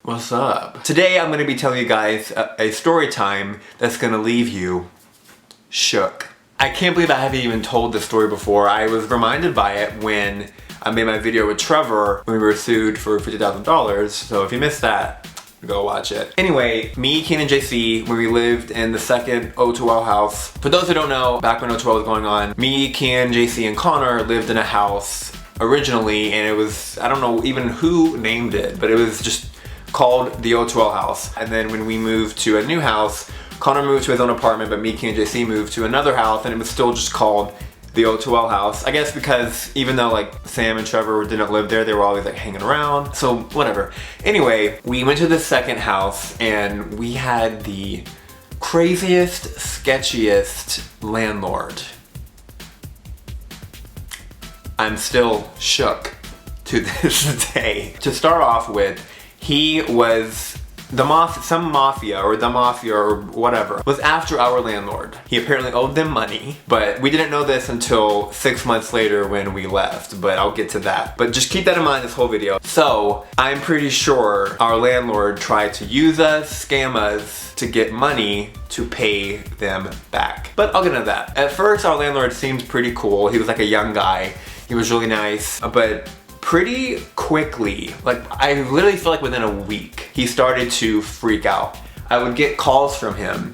What's up? Today I'm going to be telling you guys a story time that's going to leave you shook. I can't believe I haven't even told this story before. I was reminded by it when I made my video with Trevor when we were sued for $50,000. So if you missed that, go watch it. Anyway, me, Kian, and JC, when we lived in the second O2L house. For those who don't know, back when O2L was going on, me, Kian, JC, and Connor lived in a house originally, and it was, I don't know even who named it, but it was just called the O2L house. And then when we moved to a new house, Connor moved to his own apartment, but me, Kian, and JC moved to another house, and it was still just called the O2L house. I guess because even though like Sam and Trevor didn't live there, they were always like hanging around, so whatever. Anyway, we went to the second house and we had the craziest, sketchiest landlord. I'm still shook to this day. To start off with, he was some mafia or whatever was after our landlord. He apparently owed them money, but we didn't know this until 6 months later when we left, but I'll get to that. But just keep that in mind this whole video. So I'm pretty sure our landlord tried to use us, scam us to get money to pay them back. But I'll get into that. At first our landlord seemed pretty cool. He was like a young guy. He was really nice, but pretty quickly, like I literally feel like within a week, he started to freak out. I would get calls from him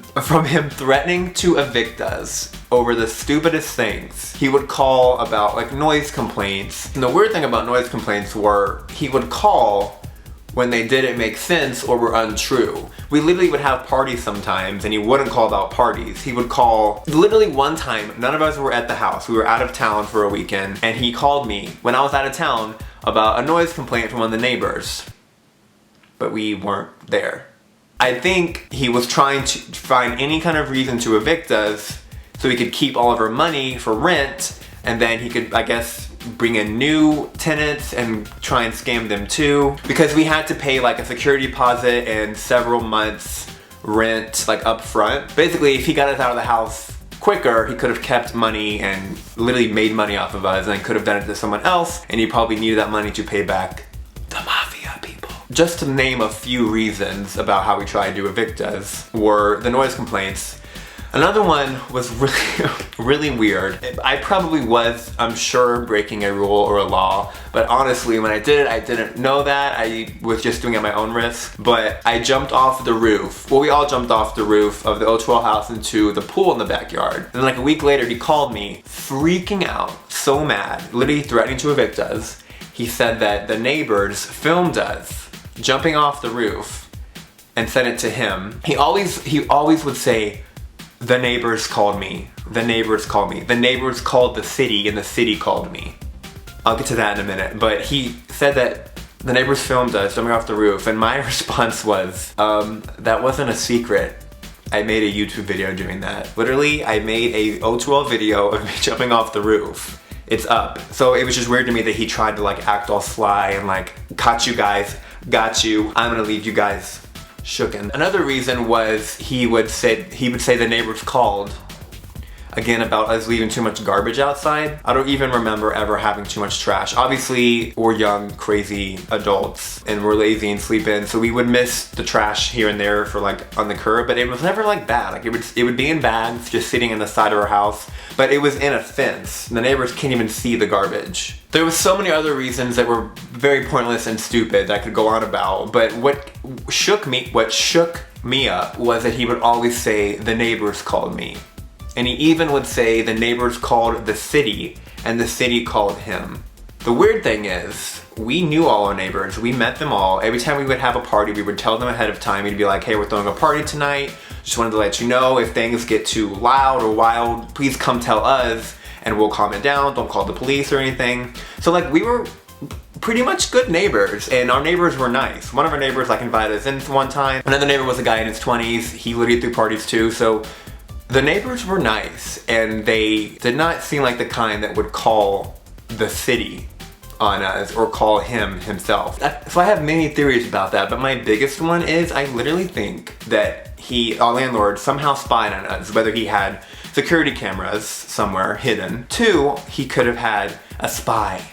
threatening to evict us over the stupidest things. He would call about like noise complaints. And the weird thing about noise complaints were he would call when they didn't make sense or were untrue. We literally would have parties sometimes and he wouldn't call about parties. He would call, literally one time, none of us were at the house. We were out of town for a weekend and he called me when I was out of town about a noise complaint from one of the neighbors. But we weren't there. I think he was trying to find any kind of reason to evict us so he could keep all of our money for rent, and then he could, I guess, bring in new tenants and try and scam them too. Because we had to pay like a security deposit and several months rent like up front. Basically, if he got us out of the house quicker, he could have kept money and literally made money off of us and could have done it to someone else, and he probably needed that money to pay back the mafia people. Just to name a few reasons about how we tried to evict us were the noise complaints. Another one was really weird. I probably was, I'm sure, breaking a rule or a law, but honestly, when I did it, I didn't know that. I was just doing it at my own risk. But I jumped off the roof. Well, we all jumped off the roof of the O2L house into the pool in the backyard. And like a week later, he called me, freaking out, so mad, literally threatening to evict us. He said that the neighbors filmed us jumping off the roof and sent it to him. He always would say, the neighbors called me. The neighbors called me. The neighbors called the city and the city called me. I'll get to that in a minute. But he said that the neighbors filmed us jumping off the roof, and my response was, that wasn't a secret. I made a YouTube video doing that. Literally, I made a O2L video of me jumping off the roof. It's up. So it was just weird to me that he tried to like act all sly and like, caught you guys, got you, I'm gonna leave you guys shooken. Another reason was he would say the neighbors called again about us leaving too much garbage outside. I don't even remember ever having too much trash. Obviously, we're young, crazy adults and we're lazy and sleep in, so we would miss the trash here and there for like on the curb, but it was never like bad. Like it would be in bags just sitting in the side of our house, but it was in a fence. The neighbors can't even see the garbage. There was so many other reasons that were very pointless and stupid that I could go on about, but what shook me up was that he would always say, the neighbors called me. And he even would say the neighbors called the city and the city called him. The weird thing is, we knew all our neighbors, we met them all. Every time we would have a party, we would tell them ahead of time. We'd be like, hey, we're throwing a party tonight. Just wanted to let you know if things get too loud or wild, please come tell us and we'll calm it down. Don't call the police or anything. So like we were pretty much good neighbors, and our neighbors were nice. One of our neighbors like invited us in one time. Another neighbor was a guy in his 20s. He literally threw parties too. So the neighbors were nice, and they did not seem like the kind that would call the city on us or call him himself. So I have many theories about that, but my biggest one is I literally think that our landlord somehow spied on us, whether he had security cameras somewhere hidden. 2, he could have had a spy.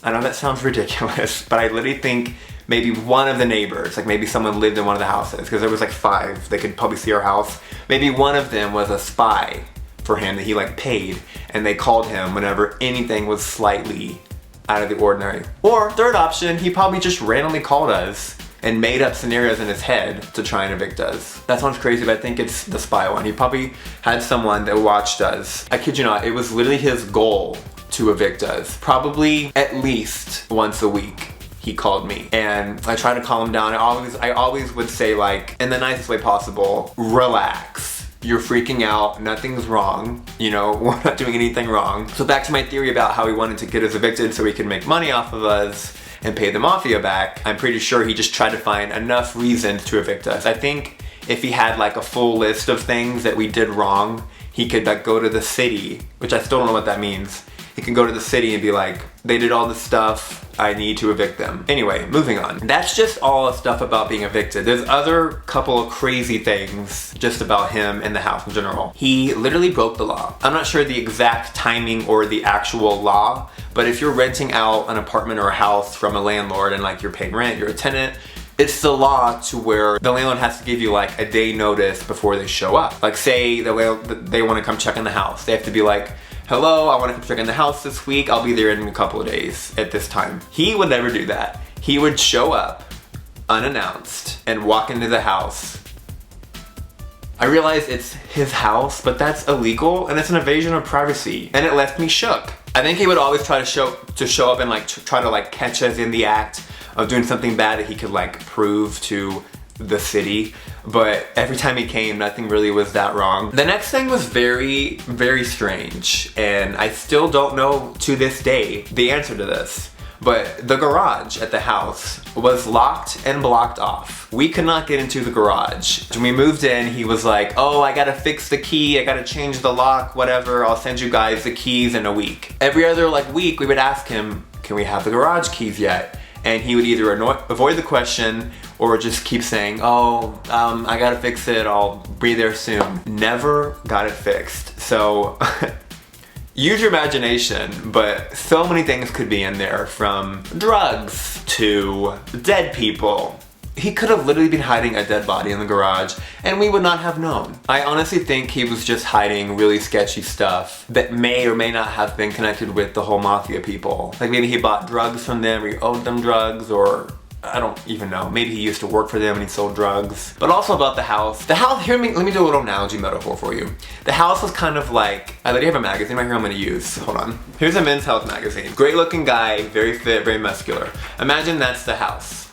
I know that sounds ridiculous, but I literally think maybe one of the neighbors, like maybe someone lived in one of the houses, because there was like 5, they could probably see our house. Maybe one of them was a spy for him that he like paid, and they called him whenever anything was slightly out of the ordinary. Or third option, he probably just randomly called us and made up scenarios in his head to try and evict us. That sounds crazy, but I think it's the spy one. He probably had someone that watched us. I kid you not, it was literally his goal to evict us. Probably at least once a week he called me, and I tried to calm him down. I always would say, like, in the nicest way possible, relax. You're freaking out, nothing's wrong, you know, we're not doing anything wrong. So back to my theory about how he wanted to get us evicted so he could make money off of us and pay the mafia back. I'm pretty sure he just tried to find enough reasons to evict us. I think if he had like a full list of things that we did wrong, he could like go to the city, which I still don't know what that means. He can go to the city and be like, they did all this stuff, I need to evict them. Anyway, moving on. That's just all stuff about being evicted. There's other couple of crazy things just about him and the house in general. He literally broke the law. I'm not sure the exact timing or the actual law, but if you're renting out an apartment or a house from a landlord and like you're paying rent, you're a tenant, it's the law to where the landlord has to give you like a day notice before they show up. Like say they want to come check in the house. They have to be like, hello, I want to come check in the house this week. I'll be there in a couple of days at this time. He would never do that. He would show up unannounced and walk into the house. I realize it's his house, but that's illegal and it's an invasion of privacy, and it left me shook. I think he would always try to show up and like try to like catch us in the act of doing something bad that he could like prove to the city, but every time he came, nothing really was that wrong. The next thing was very, very strange, and I still don't know to this day the answer to this, but the garage at the house was locked and blocked off. We could not get into the garage. When we moved in, he was like, oh, I gotta fix the key, I gotta change the lock, whatever, I'll send you guys the keys in a week. Every other like week, we would ask him, can we have the garage keys yet? And he would either avoid the question or just keep saying, oh, I gotta fix it, I'll be there soon. Never got it fixed. So use your imagination, but so many things could be in there, from drugs to dead people. He could have literally been hiding a dead body in the garage and we would not have known. I honestly think he was just hiding really sketchy stuff that may or may not have been connected with the whole mafia people. Like maybe he bought drugs from them, or he owed them drugs, or I don't even know. Maybe he used to work for them and he sold drugs. But also about the house. The house, let me do a little analogy metaphor for you. The house was kind of like, I already have a magazine right here I'm gonna use. Hold on. Here's a Men's Health magazine. Great looking guy, very fit, very muscular. Imagine that's the house.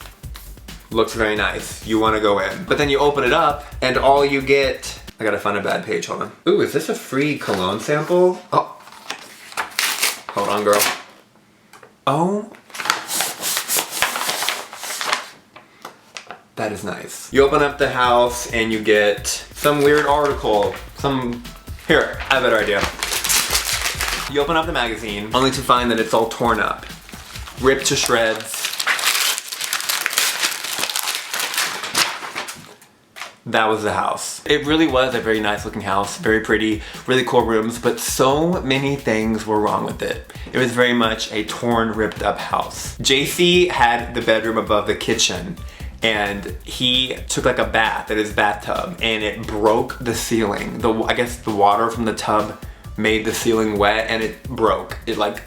Looks very nice. You wanna go in. But then you open it up and all you get, I gotta find a bad page, hold on. Ooh, is this a free cologne sample? Oh. Hold on, girl. Oh. That is nice. You open up the house and you get some weird article. Here, I have a better idea. You open up the magazine only to find that it's all torn up, ripped to shreds. That was the house. It really was a very nice looking house, very pretty, really cool rooms, but so many things were wrong with it. It was very much a torn, ripped up house. JC had the bedroom above the kitchen, and he took like a bath at his bathtub and it broke the ceiling. I guess the water from the tub made the ceiling wet and it broke. It like,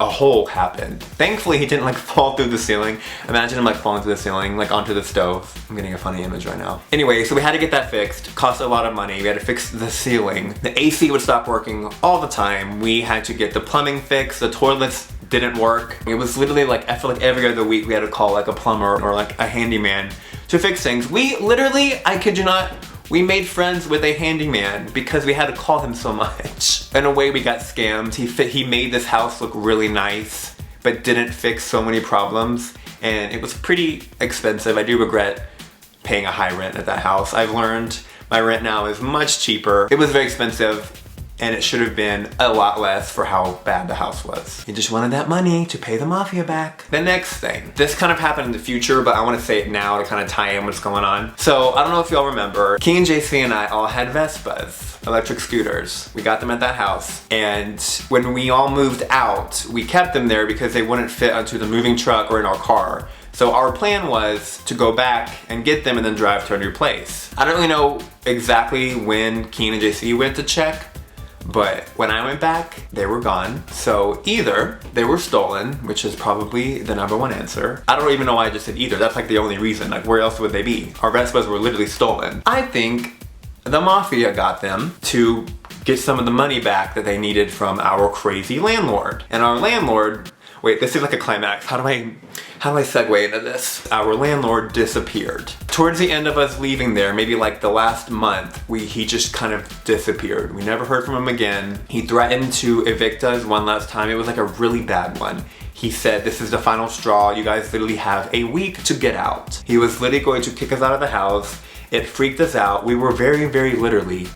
a hole happened. Thankfully he didn't like fall through the ceiling. Imagine him like falling through the ceiling, like onto the stove. I'm getting a funny image right now. Anyway, so we had to get that fixed. Cost a lot of money. We had to fix the ceiling. The AC would stop working all the time. We had to get the plumbing fixed. The toilets didn't work. It was literally like, I feel like every other week we had to call like a plumber or like a handyman to fix things. We literally, I kid you not, we made friends with a handyman because we had to call him so much. In a way we got scammed. He made this house look really nice, but didn't fix so many problems. And it was pretty expensive. I do regret paying a high rent at that house. I've learned my rent now is much cheaper. It was very expensive, and it should have been a lot less for how bad the house was. He just wanted that money to pay the mafia back. The next thing. This kind of happened in the future, but I want to say it now to kind of tie in what's going on. So, I don't know if y'all remember, Kian, JC, and I all had Vespas, electric scooters. We got them at that house. And when we all moved out, we kept them there because they wouldn't fit onto the moving truck or in our car. So our plan was to go back and get them and then drive to our new place. I don't really know exactly when Kian and JC went to check, but when I went back, they were gone. So either they were stolen, which is probably the #1 answer. I don't even know why I just said either. That's like the only reason. Like, where else would they be? Our Vespas were literally stolen. I think the mafia got them to get some of the money back that they needed from our crazy landlord. And our landlord, wait, this is like a climax. How do I segue into this? Our landlord disappeared. Towards the end of us leaving there, maybe like the last month, he just kind of disappeared. We never heard from him again. He threatened to evict us one last time. It was like a really bad one. He said, this is the final straw. You guys literally have a week to get out. He was literally going to kick us out of the house. It freaked us out. We were very, very literally,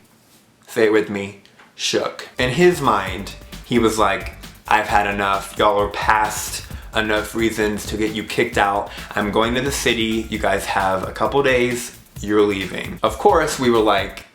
say it with me, shook. In his mind, he was like, I've had enough. Y'all are past enough reasons to get you kicked out. I'm going to the city. You guys have a couple days. You're leaving. Of course, we were like,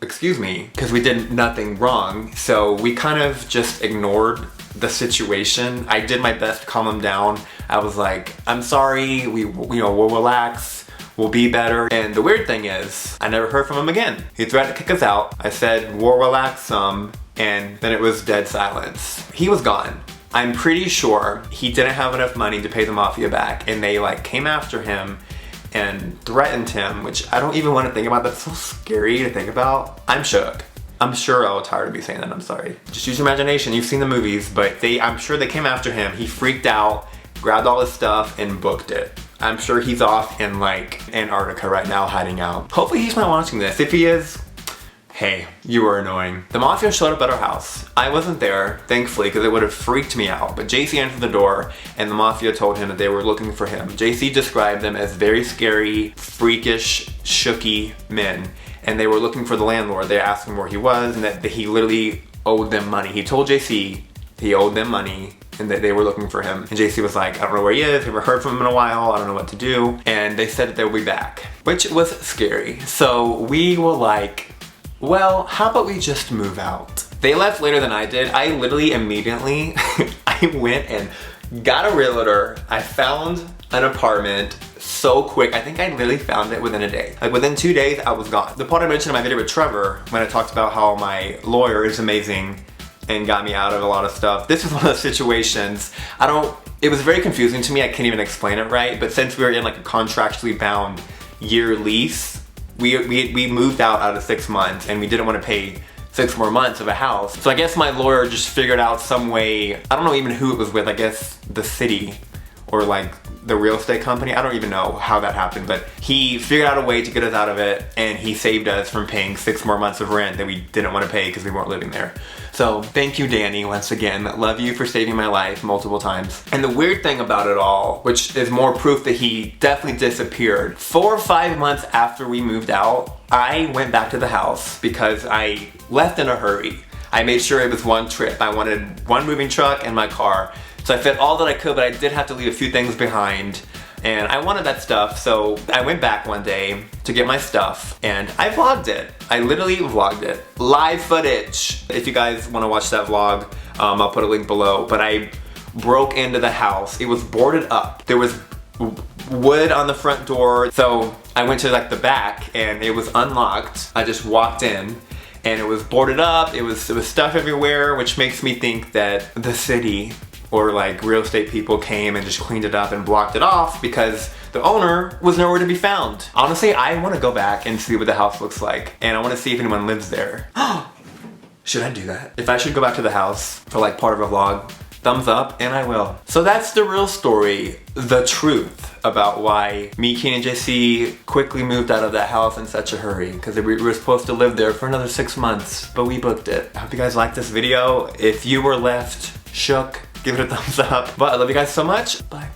excuse me, because we did nothing wrong. So we kind of just ignored the situation. I did my best to calm him down. I was like, I'm sorry. We'll relax. We'll be better. And the weird thing is, I never heard from him again. He threatened to kick us out. I said, we'll relax some. And then it was dead silence. He was gone. I'm pretty sure he didn't have enough money to pay the mafia back, and they like came after him and threatened him, which I don't even want to think about. That's so scary to think about. I'm shook. I'm sure I was tired of me saying that. I'm sorry. Just use your imagination. You've seen the movies, but I'm sure they came after him. He freaked out, grabbed all his stuff, and booked it. I'm sure he's off in like Antarctica right now hiding out. Hopefully he's not watching this. If he is, hey, you were annoying. The mafia showed up at our house. I wasn't there, thankfully, because it would have freaked me out. But JC answered the door, and the mafia told him that they were looking for him. JC described them as very scary, freakish, shooky men. And they were looking for the landlord. They asked him where he was, and that he literally owed them money. He told JC he owed them money, and that they were looking for him. And JC was like, I don't know where he is, never heard from him in a while, I don't know what to do. And they said that they'll be back, which was scary. So we were like, well, how about we just move out? They left later than I did. I literally immediately, I went and got a realtor. I found an apartment so quick. I think I literally found it within a day. Like within 2 days, I was gone. The part I mentioned in my video with Trevor, when I talked about how my lawyer is amazing and got me out of a lot of stuff. This is one of those situations, it was very confusing to me. I can't even explain it right. But since we were in like a contractually bound year lease, we moved out of 6 months, and we didn't want to pay 6 more months of a house. So I guess my lawyer just figured out some way, I don't know even who it was with, I guess the city or like the real estate company. I don't even know how that happened, but he figured out a way to get us out of it, and he saved us from paying 6 more months of rent that we didn't want to pay because we weren't living there. So thank you, Danny, once again. Love you for saving my life multiple times. And the weird thing about it all, which is more proof that he definitely disappeared, 4 or 5 months after we moved out, I went back to the house because I left in a hurry. I made sure it was one trip. I wanted one moving truck and my car. So I fit all that I could, but I did have to leave a few things behind. And I wanted that stuff, so I went back one day to get my stuff, and I vlogged it. I literally vlogged it. Live footage. If you guys want to watch that vlog, I'll put a link below. But I broke into the house. It was boarded up. There was wood on the front door. So I went to like the back, and it was unlocked. I just walked in, and it was boarded up. It was stuff everywhere, which makes me think that the city or like real estate people came and just cleaned it up and blocked it off because the owner was nowhere to be found. Honestly, I want to go back and see what the house looks like, and I want to see if anyone lives there. Should I do that? If I should go back to the house for like part of a vlog, thumbs up, and I will. So that's the real story, the truth about why me, Kian, and JC quickly moved out of that house in such a hurry, because we were supposed to live there for another 6 months, but we booked it. I hope you guys liked this video. If you were left shook, give it a thumbs up. But I love you guys so much. Bye.